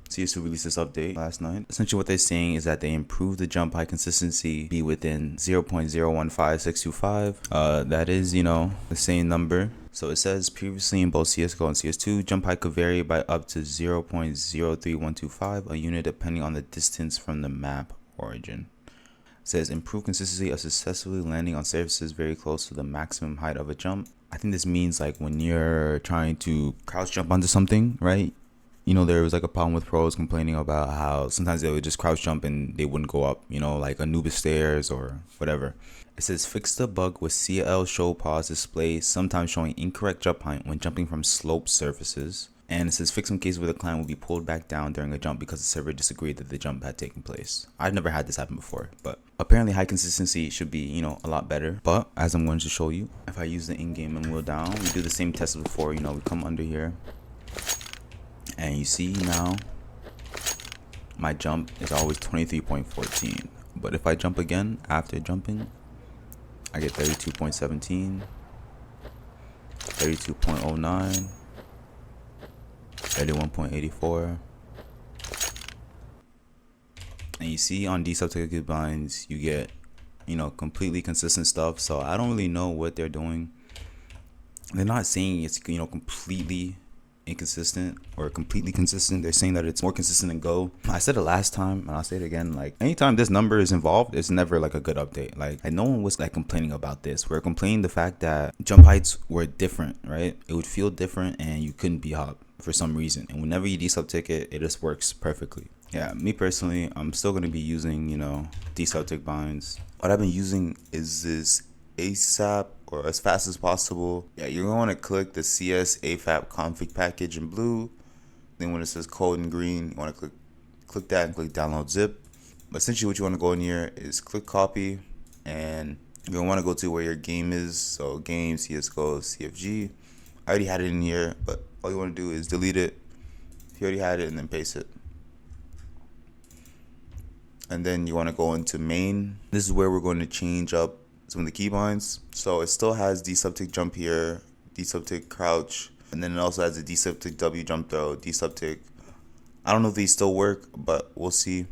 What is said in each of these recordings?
CS2 released this update last night. Essentially what they're saying is that they improved the jump height consistency be within 0.015625. That is, the same number. So it says previously in both CSGO and CS2, jump height could vary by up to 0.03125, a unit depending on the distance from the map origin. It says improved consistency of successfully landing on surfaces very close to the maximum height of a jump. I think this means like when you're trying to crouch jump onto something, right? There was like a problem with pros complaining about how sometimes they would just crouch jump and they wouldn't go up, like Anubis stairs or whatever. It says fix the bug with CL show pause display, sometimes showing incorrect jump height when jumping from sloped surfaces. And it says fix some cases where the client will be pulled back down during a jump because the server disagreed that the jump had taken place. I've never had this happen before, but apparently high consistency should be, a lot better. But as I'm going to show you, if I use the in-game and wheel down, we do the same test as before. We come under here. And you see now, my jump is always 23.14. But if I jump again after jumping, I get 32.17, 32.09, 31.84. And you see on desubtick binds, you get, completely consistent stuff. So I don't really know what they're doing. They're not saying it's, completely inconsistent or completely consistent. They're saying that it's more consistent than Go. I said it last time and I'll say it again, like anytime this number is involved, it's never like a good update. Like no one was like complaining about this. We're complaining the fact that jump heights were different, right? It would feel different and you couldn't Bhop for some reason, and whenever you desubtick it, it just works perfectly. Yeah, me personally, I'm still going to be using desubtick binds. What I've been using is this ASAP or as fast as possible. Yeah, you're going to click the CS AFAP config package in blue. Then when it says code in green, you want to click that and click download zip. But essentially what you want to go in here is click copy, and you're going to want to go to where your game is. So game, CSGO, CFG. I already had it in here, but all you want to do is delete it if you already had it and then paste it. And then you want to go into main. This is where we're going to change up some of the keybinds. So it still has desubtick jump here, desubtick crouch, and then it also has a desubtick W jump throw, desubtick. I don't know if these still work, but we'll see.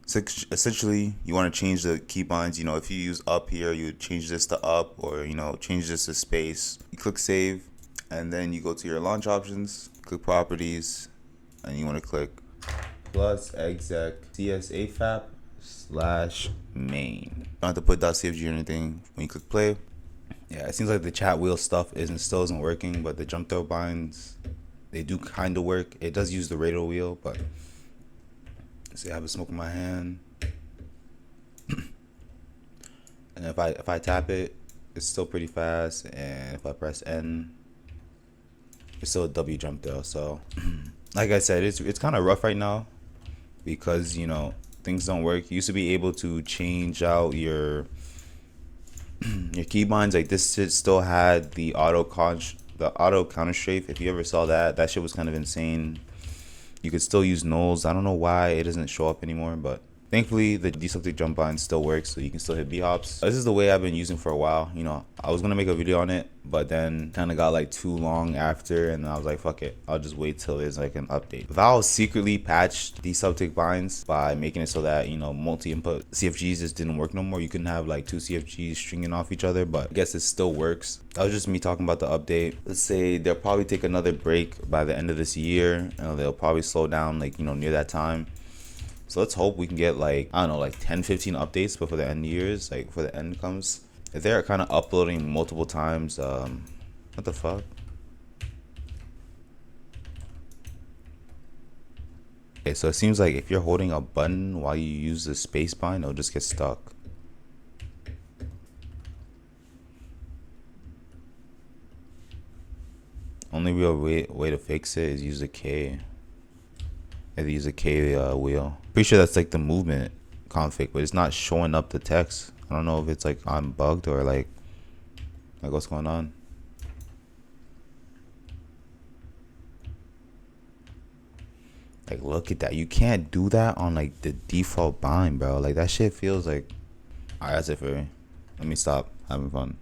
So essentially, you want to change the keybinds. If you use up here, you would change this to up, or change this to space. You click save, and then you go to your launch options, click properties, and you want to click plus exec CS AFAP / main. You don't have to put .cfg or anything when you click play. Yeah, it seems like the chat wheel stuff still isn't working, but the jump throw binds, they do kind of work. It does use the radar wheel, but see, I have a smoke in my hand. And if I tap it, it's still pretty fast, and if I press N, it's still a W jump throw. So like I said, it's kind of rough right now because things don't work. You used to be able to change out your keybinds. Like this shit still had the auto counter strafe. If you ever saw that shit was kind of insane. You could still use nulls. I don't know why it doesn't show up anymore, but thankfully the desubtick jump bind still works, so you can still hit Bhops. This is the way I've been using for a while. I was gonna make a video on it, but then kind of got like too long after, and I was like, fuck it, I'll just wait till there's like an update. Valve secretly patched desubtick binds by making it so that multi-input CFGs just didn't work no more. You couldn't have like two CFGs stringing off each other, but I guess it still works. That was just me talking about the update. Let's say they'll probably take another break by the end of this year, and they'll probably slow down like near that time. So let's hope we can get like, I don't know, like 10-15 updates before the end years, like before the end comes. If they're kind of uploading multiple times, what the fuck? Okay, so it seems like if you're holding a button while you use the space bind, it'll just get stuck. Only real way to fix it is use a K. If you use a K wheel. Pretty sure that's like the movement config, but it's not showing up the text. I don't know if it's like I'm bugged or like what's going on. Like look at that. You can't do that on like the default bind, bro. Like that shit feels like, alright, that's it for me. Let me stop having fun.